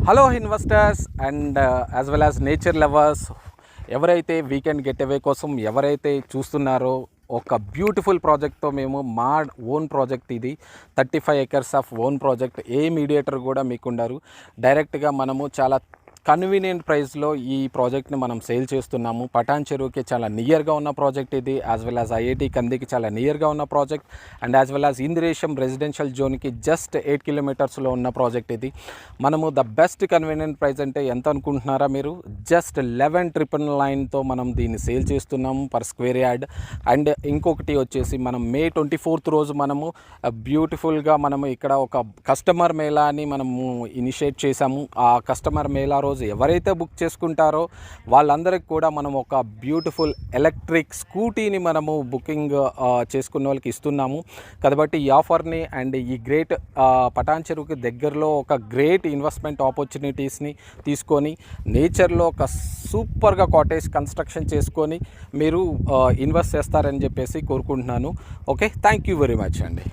Hello investors and as well as nature lovers, ఎవరైతే weekend get away కోసం ఎవరైతే చూస్తున్నారో ఒక బ్యూటిఫుల్ ప్రాజెక్ట్తో మేము మా ఓన్ ప్రాజెక్ట్ ఇది 35 acres of own project. A mediator కూడా మీకు ఉండరు. డైరెక్ట్గా మనము చాలా కన్వీనియంట్ ప్రైస్లో ఈ ప్రాజెక్ట్ని మనం సేల్ చేస్తున్నాము. పటాన్ చెరువుకి చాలా నియర్గా ఉన్న ప్రాజెక్ట్ ఇది, యాజ్ వెల్ యాజ్ ఐఐటి కందికి చాలా నియర్గా ఉన్న project, and as well as Indresham residential జోన్కి జస్ట్ 8 kilometers ఉన్న ప్రాజెక్ట్ ఇది. మనము ద బెస్ట్ కన్వీనియంట్ ప్రైస్ అంటే ఎంత అనుకుంటున్నారా మీరు? జస్ట్ 11,999తో మనం దీన్ని సేల్ చేస్తున్నాము పర్ స్క్వేర్ యార్డ్. అండ్ ఇంకొకటి వచ్చేసి మనం May 24th రోజు మనము బ్యూటిఫుల్గా మనము ఇక్కడ ఒక కస్టమర్ మేళా అని మనము ఇనిషియేట్ చేశాము. ఆ కస్టమర్ మేళా రోజు ఎవరైతే బుక్ చేసుకుంటారో వాళ్ళందరికీ కూడా మనం ఒక బ్యూటిఫుల్ ఎలక్ట్రిక్ స్కూటీని మనము బుకింగ్ చేసుకున్న వాళ్ళకి ఇస్తున్నాము. కాబట్టి ఈ ఆఫర్ని అండ్ ఈ గ్రేట్ పటాన్ చెరువుకి దగ్గరలో ఒక గ్రేట్ ఇన్వెస్ట్మెంట్ ఆపర్చునిటీస్ని తీసుకొని నేచర్లో ఒక సూపర్గా కాటేజ్ కన్స్ట్రక్షన్ చేసుకొని మీరు ఇన్వెస్ట్ చేస్తారని చెప్పేసి కోరుకుంటున్నాను. Okay, thank you very much అండి.